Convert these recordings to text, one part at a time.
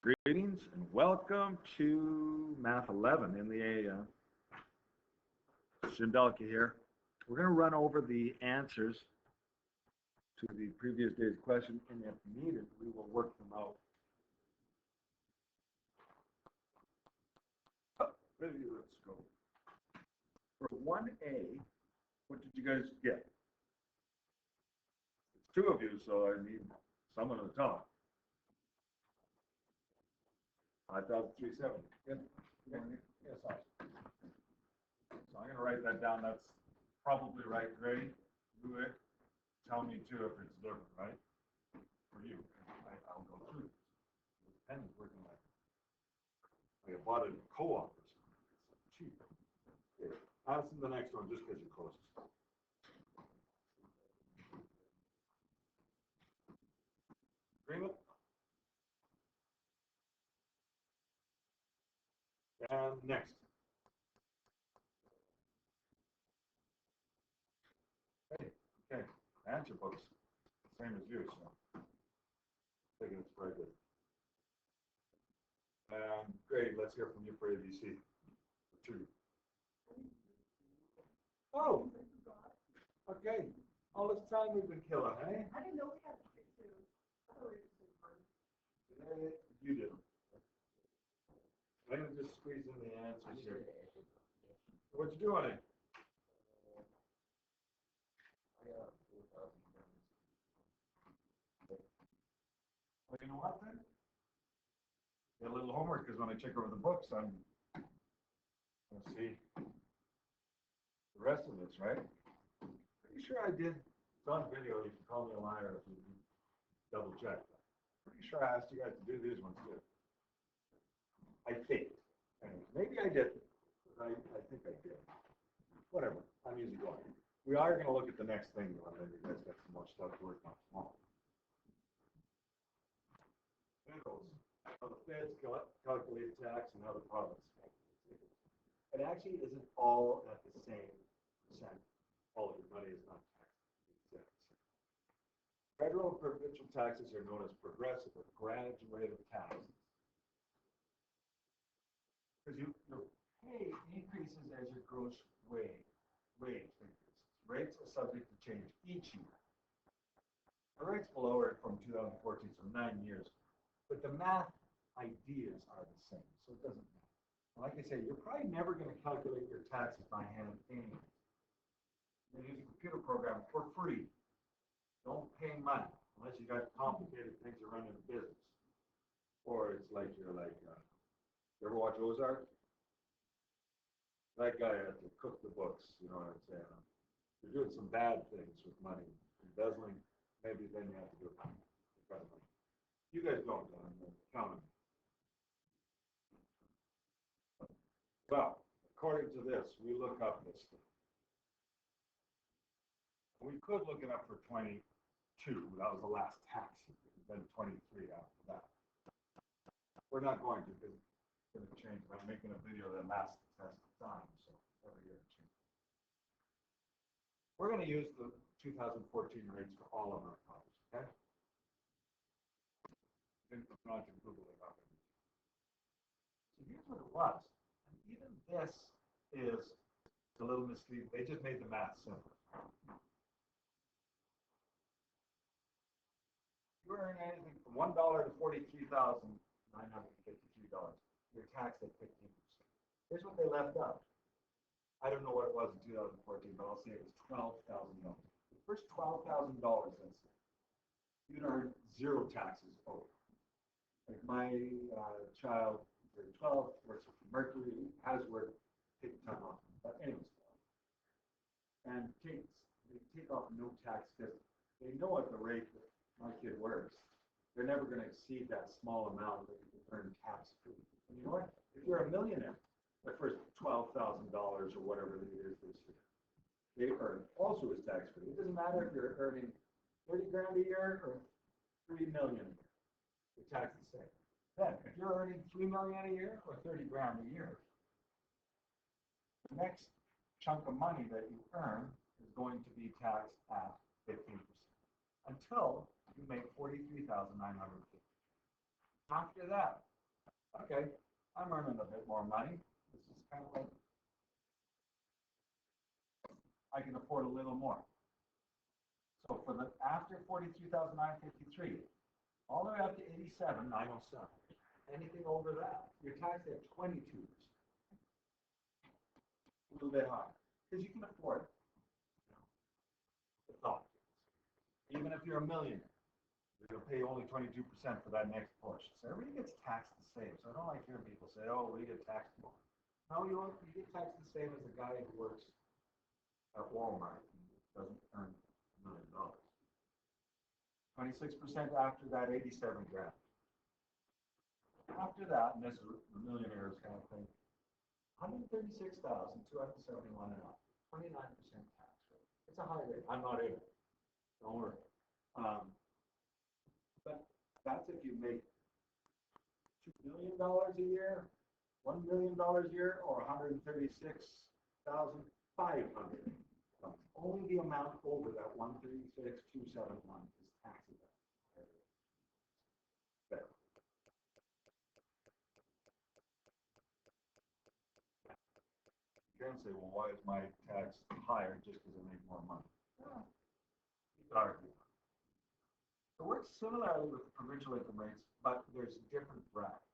Greetings and welcome to Math 11 in the AM. Shindalka here. We're going to run over the answers to the previous day's question, and if needed, we will work them out. Ready, let's go. For 1A, what did you guys get? It's two of you, so I need someone to talk. 5,370. Good. Yes, awesome. So I'm going to write that down. That's probably right, Gray. Do it. Tell me too if it's different, right? For you. I'll go through this. The pen is working like I bought it in co-op or something. It's cheap. Okay. Ask them the next one just because you're closest. Agreement? And next. Okay. Answer books. Same as you, so I think it's very good. Great, let's hear from you for ABC. Two. Oh, okay. All this time we've been killing, eh? I didn't know we had to pick two. I thought we were just fun. You did. I'm going to just squeeze in the answers here. What you doing? Well, you know what then? Get a little homework because when I check over the books, I'm going to see the rest of this, right? Pretty sure I did. It's on video. You can call me a liar if you double check. Pretty sure I asked you guys to do these ones too. I think. Anyway, maybe I did. I think I did. Whatever. I'm easy going. We are going to look at the next thing, though, and then you guys got some more stuff to work on tomorrow. How the feds calculate tax and how the province calculates it. It actually isn't all at the same percent. All of your money is not taxed. Federal and provincial taxes are known as progressive or graduated taxes. Because your pay increases as your gross wage increases. Rates are subject to change each year. The rates were lowered from 2014, so 9 years. But the math ideas are the same, so it doesn't matter. Like I say, you're probably never going to calculate your taxes by hand anyway. You use a computer program for free. Don't pay money unless you got complicated things to run in a business. Or it's like you ever watch Ozark? That guy had to cook the books, you know what I'm saying? You're doing some bad things with money. Embezzling, maybe then you have to do it. You guys don't, counting. Well, according to this, we look up this thing. We could look it up for 22. That was the last tax year. Then 23 after that. We're not going to because it's going to change. I'm making a video that lasts the test of time, so every year it changes. We're going to use the 2014 rates for all of our colors, okay? Then on to Google it up. So here's what it was. And even this is a little misleading. They just made the math simple. You earn anything from $1 to $43,953. You're taxed at 15%. Here's what they left out. I don't know what it was in 2014, but I'll say it was $12,000. The first $12,000, let's say, you'd earn zero taxes over. Like my child, grade 12, works for Mercury, has worked, take time off. But anyways, and they take off no tax because they know at the rate that my kid works, they're never going to exceed that small amount that you can earn tax-free. And you know what? If you're a millionaire, the first $12,000 or whatever it is this year, they earn also is tax-free. It doesn't matter if you're earning 30 grand a year or 3 million a year. The tax is the same. Then, if you're earning 3 million a year or 30 grand a year, the next chunk of money that you earn is going to be taxed at 15% until you make $43,950. After that, Okay, I'm earning a bit more money. This is kind of like, I can afford a little more. So for the, after 43,953, all the way up to 87,907, anything over that, you're taxed at 22%. A little bit higher, because you can afford it. The thought. Even if you're a millionaire, you're going to pay only 22% for that next portion. So everybody gets taxed the same. So I don't like hearing people say, oh, we get taxed more. No, you get taxed the same as a guy who works at Walmart and doesn't earn $1 million. 26% after that, 87 grand. After that, and this is the millionaires kind of thing, 136,271 and up, 29% tax rate. It's a high rate. I'm not in it. Don't worry. But that's if you make $2 million a year, $1 million a year, or 136,500. Only the amount over that 136,271 is taxable. Better. You can say, well, why is my tax higher just because I make more money? Yeah. You could argue. It works similarly with the provincial income rates, but there's different brackets.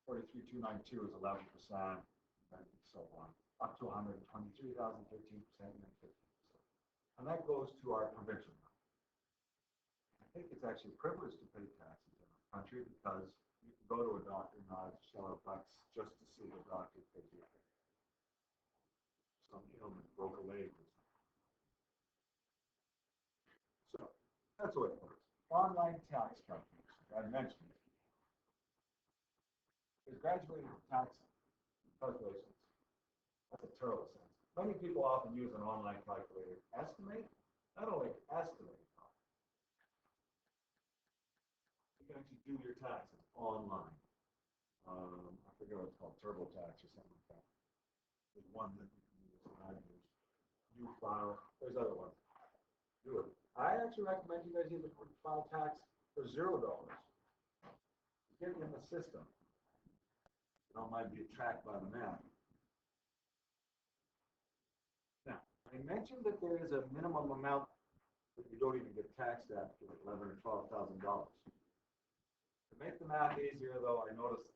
43,292 is 11%, and so on, up to 123,000, 13%, and then 15%. And that goes to our provincial number. I think it's actually a privilege to pay taxes in our country because you can go to a doctor and not shell out bucks just to see the doctor pay you. Some ailment, broke a leg or something. So that's the way it works. Online tax calculation, I mentioned it. There's graduated tax calculations. That's a terrible sense. Many people often use an online calculator. Estimate? Not only estimate, you can actually do your taxes online. I forget what it's called, TurboTax or something like that. There's one that you can use and I use. You file. There's other ones. Do it. I actually recommend you guys either file tax for $0. Get it in the system. You don't mind being tracked by the man. Now, I mentioned that there is a minimum amount that you don't even get taxed at for like $11,000 or $12,000. To make the math easier, though, I noticed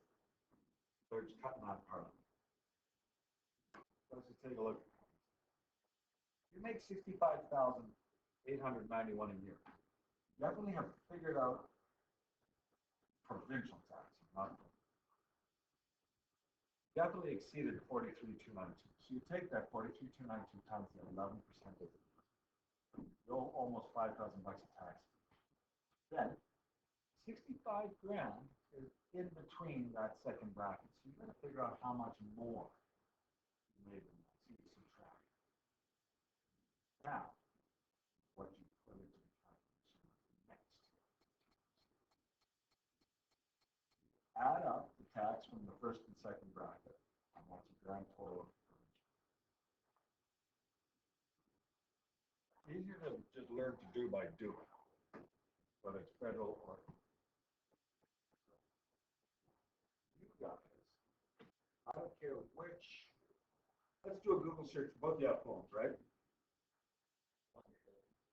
they're just cutting that part. Let's just take a look. You make $65,891 a year. You definitely have figured out provincial taxes, not definitely exceeded 43,292. So you take that 43,292 times the 11% of it, almost 5,000 bucks of tax. Then 65 grand is in between that second bracket. So you got to figure out how much more you made than that. So you subtract. Now, what you put into the calculation next. Add up the tax from the first and second bracket, and what's the grand total of the easier to just learn to do by doing, whether it's federal or you guys. I don't care which. Let's do a Google search. Both you have phones, right?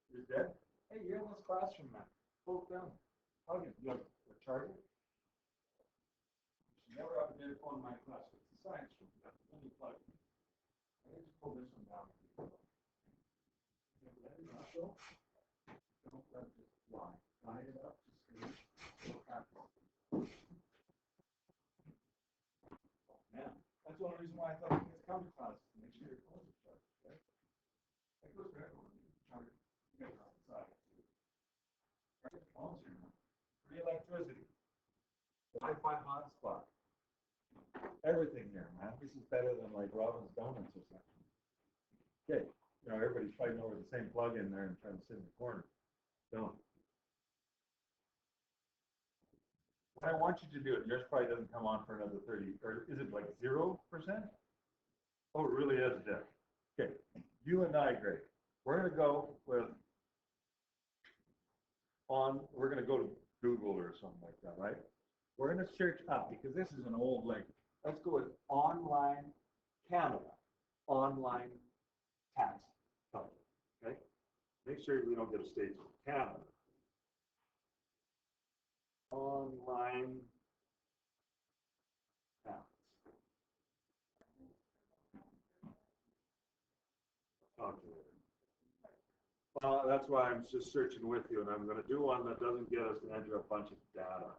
You're dead? Hey, you're in this classroom, man. Pull it down. Plug it. You have a charger? You should never have a dead phone in my class. It's a science room. That's only plug it. I can just pull this one down. Let it not go. Don't let it just fly. Line it up. Just man, that's the only reason why I thought it was counter classes. To make sure your phones are charged. Okay? That goes for everyone. Charger. You guys are outside. Right? Phones here now. Free electricity. Wi-Fi hotspot. Everything here, man. This is better than like Robin's Donuts or something. Okay. You know, everybody's fighting over the same plug in there and trying to sit in the corner. Don't. What I want you to do, yours probably doesn't come on for another 30, or is it like 0%? Oh, it really is dead. Okay. You and I, Greg, we're going to go with we're going to go to Google or something like that, right? We're going to search up because this is an old link. Let's go with online Canada, online tax calculator. Okay? Make sure we don't get a state Canada. Online tax. Calculator. Well, that's why I'm just searching with you, and I'm going to do one that doesn't get us to enter a bunch of data.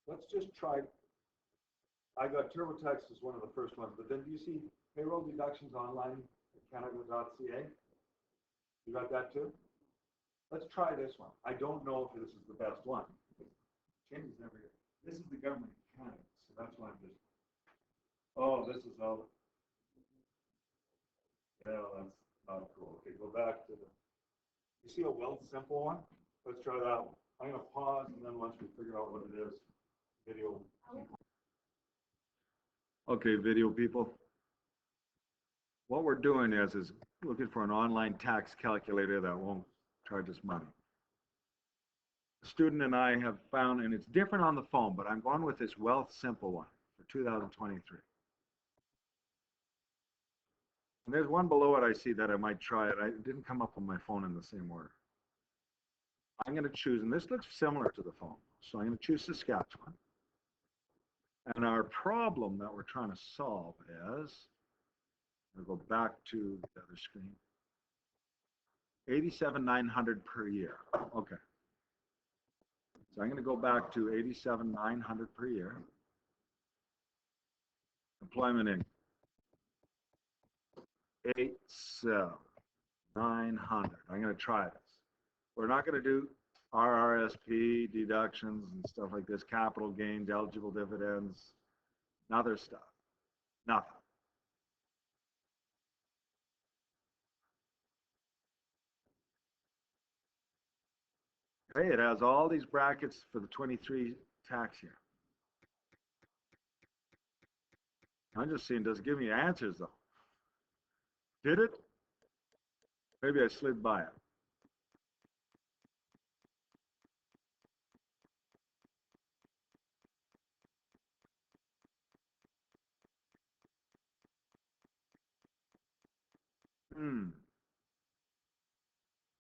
Let's just try. I got TurboTax as one of the first ones, but then do you see payroll deductions online at Canada.ca? You got that too? Let's try this one. I don't know if this is the best one. Changes never get. This is the government of Canada, so that's why I'm just. Oh, this is all. Yeah, that's not cool. Okay, go back to the. You see a well simple one? Let's try that one. I'm gonna pause, and then once we figure out what it is, video. Okay, video people. What we're doing is looking for an online tax calculator that won't charge us money. The student and I have found, and it's different on the phone, but I'm going with this Wealth Simple one for 2023. And there's one below it I see that I might try it. I didn't come up on my phone in the same order. I'm going to choose, and this looks similar to the phone. So I'm going to choose Saskatchewan. And our problem that we're trying to solve is, I'll go back to the other screen. 87,900 per year. Okay. So I'm going to go back to 87,900 per year. Employment income. 87,900. I'm going to try this. We're not going to do RRSP deductions and stuff like this, capital gains, eligible dividends, other stuff. Nothing. Okay, it has all these brackets for the 23 tax year. I'm just seeing, does it give me answers though? Did it? Maybe I slid by it.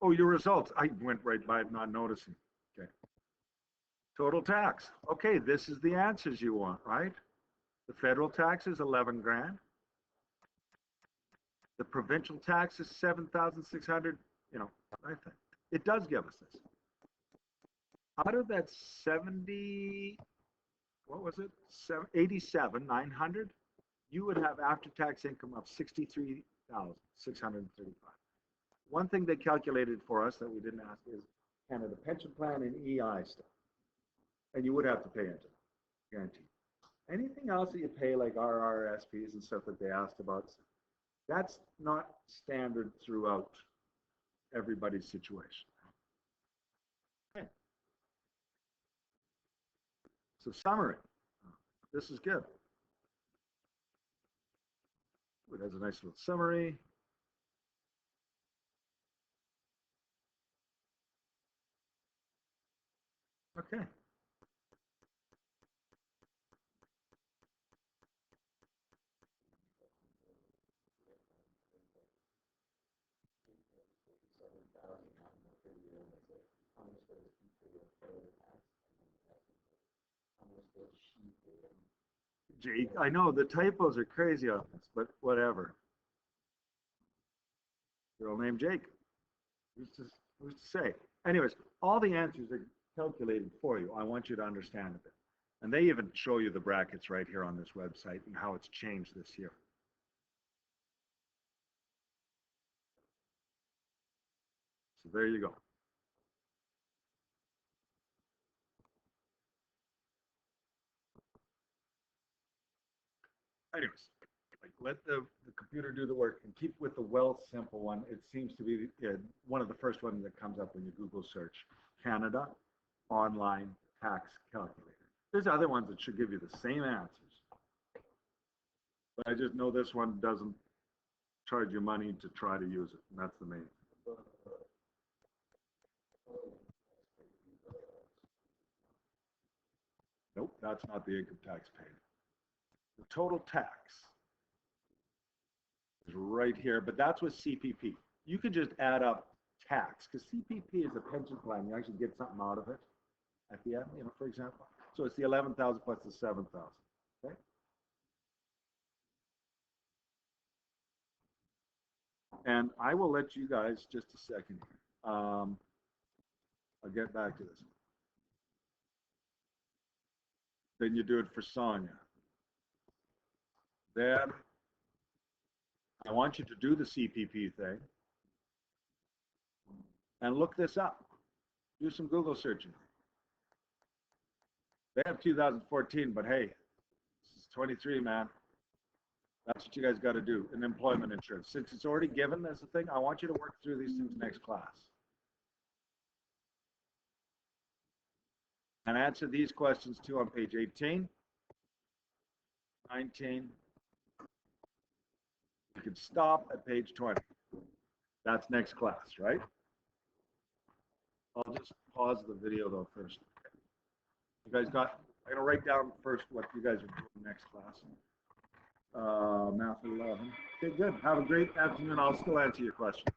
Oh, your results. I went right by it, not noticing. Okay. Total tax. Okay, this is the answers you want, right? The federal tax is 11 grand. The provincial tax is 7,600. You know, I think it does give us this. Out of that 70, what was it? 87,900. You would have after-tax income of 63,635. One thing they calculated for us that we didn't ask is Canada pension plan and EI stuff, and you would have to pay into it, guaranteed. Anything else that you pay, like RRSPs and stuff that they asked about, that's not standard throughout everybody's situation. Okay. So summary. This is good. It has a nice little summary. Okay. Jake, I know the typos are crazy on this, but whatever. Girl named Jake. Who's to say? Anyways, all the answers are calculated for you. I want you to understand it. And they even show you the brackets right here on this website and how it's changed this year. So there you go. Anyways, like let the computer do the work and keep with the Wealth Simple one. It seems to be one of the first ones that comes up when you Google search Canada online tax calculator. There's other ones that should give you the same answers. But I just know this one doesn't charge you money to try to use it, and that's the main. Nope, that's not the income tax paid. The total tax is right here, but that's with CPP. You could just add up tax, because CPP is a pension plan. You actually get something out of it at the end, you know, for example. So it's the 11,000 plus the 7,000, okay? And I will let you guys just a second here. I'll get back to this. Then you do it for Sonia. Then I want you to do the CPP thing and look this up. Do some Google searching. They have 2014, but hey, this is 23, man. That's what you guys got to do in employment insurance. Since it's already given as a thing, I want you to work through these things next class. And answer these questions too on page 18, 19. You can stop at page 20. That's next class, right? I'll just pause the video though first. You guys got, I'm gonna write down first what you guys are doing next class. Math 11. Okay, good. Have a great afternoon. I'll still answer your questions.